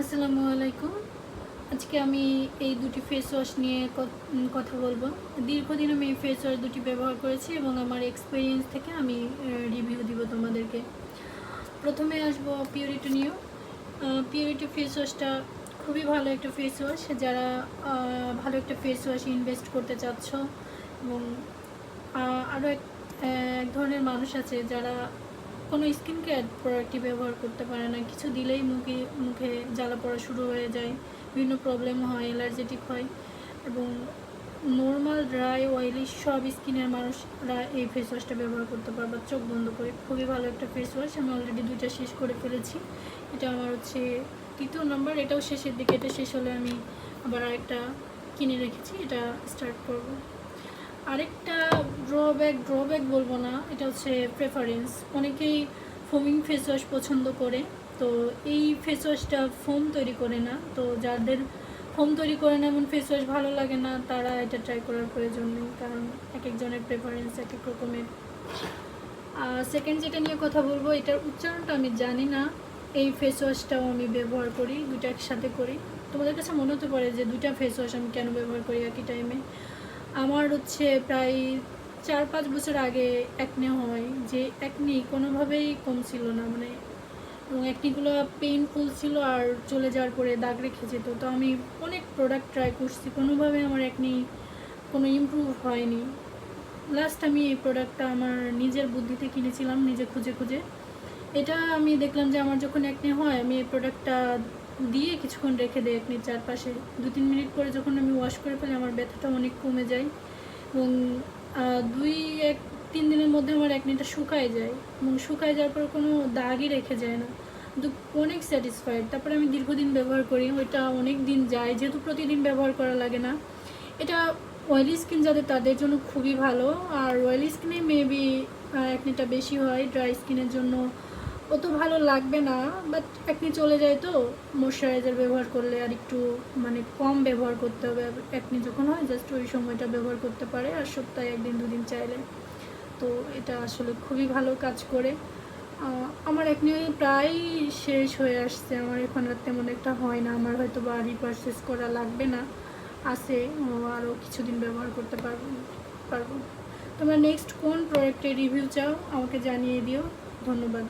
আসসালামু আলাইকুম। আজকে আমি এই দুটি ফেস ওয়াশ নিয়ে কথা বলবো। দীর্ঘদিন আমি এই ফেস ওয়াশ দুটি ব্যবহার করেছি এবং আমার এক্সপিরিয়েন্স থেকে আমি রিভিউ দিব তোমাদেরকে। প্রথমে আসবো পিউরিটি নিউ। পিউরিটি ফেস ওয়াশটা খুবই ভালো একটা ফেস ওয়াশ। যারা ভালো একটা ফেস ওয়াশ ইনভেস্ট করতে চাচ্ছ এবং আরও এক ধরনের মানুষ আছে যারা কোনো স্কিন কেয়ার প্রোডাক্টই ব্যবহার করতে পারে না, কিছু দিলেই মুখে জ্বালা পড়া শুরু হয়ে যায়, বিভিন্ন প্রবলেম হয়, অ্যালার্জেটিক হয় এবং নর্মাল ড্রাই অয়েলি সব স্কিনের মানুষরা এই ফেস ওয়াশটা ব্যবহার করতে পারবে চোখ বন্ধ করে। খুবই ভালো একটা ফেস ওয়াশ। আমি অলরেডি দুইটা শেষ করে ফেলেছি। এটা আমার হচ্ছে তৃতীয় নম্বর, এটাও শেষের দিকে। এটা শেষ হলে আমি আবার আরেকটা কিনে রেখেছি, এটা স্টার্ট করব। আরেকটা ড্রব্যাক বলবো না, এটা হচ্ছে প্রেফারেন্স। অনেকেই ফোমিং ফেস ওয়াশ পছন্দ করে, তো এই ফেস ওয়াশটা ফোম তৈরি করে না। তো যাদের ফোম তৈরি করে না এমন ফেস ওয়াশ ভালো লাগে না, তারা এটা ট্রাই করার প্রয়োজন নেই, কারণ এক একজনের প্রেফারেন্স এক এক রকমের। সেকেন্ড যেটা নিয়ে কথা বলবো, এটার উচ্চারণটা আমি জানি না। এই ফেস ওয়াশটাও আমি ব্যবহার করি, দুইটা একসাথে করি। তোমাদের কাছে মনে হতে পারে যে দুইটা ফেস ওয়াশ আমি কেন ব্যবহার করি একই টাইমে। আমার হচ্ছে প্রায় 4-5 বছর আগে অ্যাকনে হয়, যে অ্যাকনি কোনোভাবেই কমছিল না, মানে এবং অ্যাকনিগুলো পেইনফুল ছিল আর চলে যাওয়ার পরে দাগ রেখে যেত। তো আমি অনেক প্রোডাক্ট ট্রাই করছি, কোনোভাবে আমার অ্যাকনি কোনো ইমপ্রুভ হয়নি। লাস্ট আমি এই প্রোডাক্টটা আমার নিজের বুদ্ধিতে কিনেছিলাম, নিজে খুঁজে খুঁজে। এটা আমি দেখলাম যে আমার যখন অ্যাকনে হয়, আমি এই প্রোডাক্টটা দিয়ে কিছুক্ষণ রেখে দেয় অ্যাকনির চারপাশে। 2-3 মিনিট পরে যখন আমি ওয়াশ করে ফেলি, আমার ব্যথাটা অনেক কমে যায় এবং 2-3 দিনের মধ্যে আমার অ্যাকনিটা শুকায় যায় এবং শুকায় যাওয়ার পর কোনো দাগই রেখে যায় না। কিন্তু অনেক স্যাটিসফাইড। তারপরে আমি দীর্ঘদিন ব্যবহার করি, ওইটা অনেক দিন যায়, যেহেতু প্রতিদিন ব্যবহার করা লাগে না। এটা অয়েলি স্কিন যাদের, তাদের জন্য খুবই ভালো। আর অয়েলি স্কিনে মেবি অ্যাকনিটা বেশি হয়, ড্রাই স্কিনের জন্য অত ভালো লাগবে না, বাট অ্যাকনি চলে যায়। তো ময়শ্চারাইজার ব্যবহার করলে আর একটু মানে কম ব্যবহার করতে হবে। অ্যাকনি যখন হয় জাস্ট ওই সময়টা ব্যবহার করতে পারে, আর সপ্তাহে 1-2 দিন চাইলে। তো এটা আসলে খুবই ভালো কাজ করে। আমার অ্যাকনি প্রায় শেষ হয়ে আসছে, আমার এখন আর তেমন একটা হয় না। আমার হয়তো বা রিপারচেস করা লাগবে না, আছে আরও কিছুদিন ব্যবহার করতে পারবো। তোমরা নেক্সট কোন প্রোডাক্টের রিভিউ চাও আমাকে জানিয়ে দিও। ধন্যবাদ।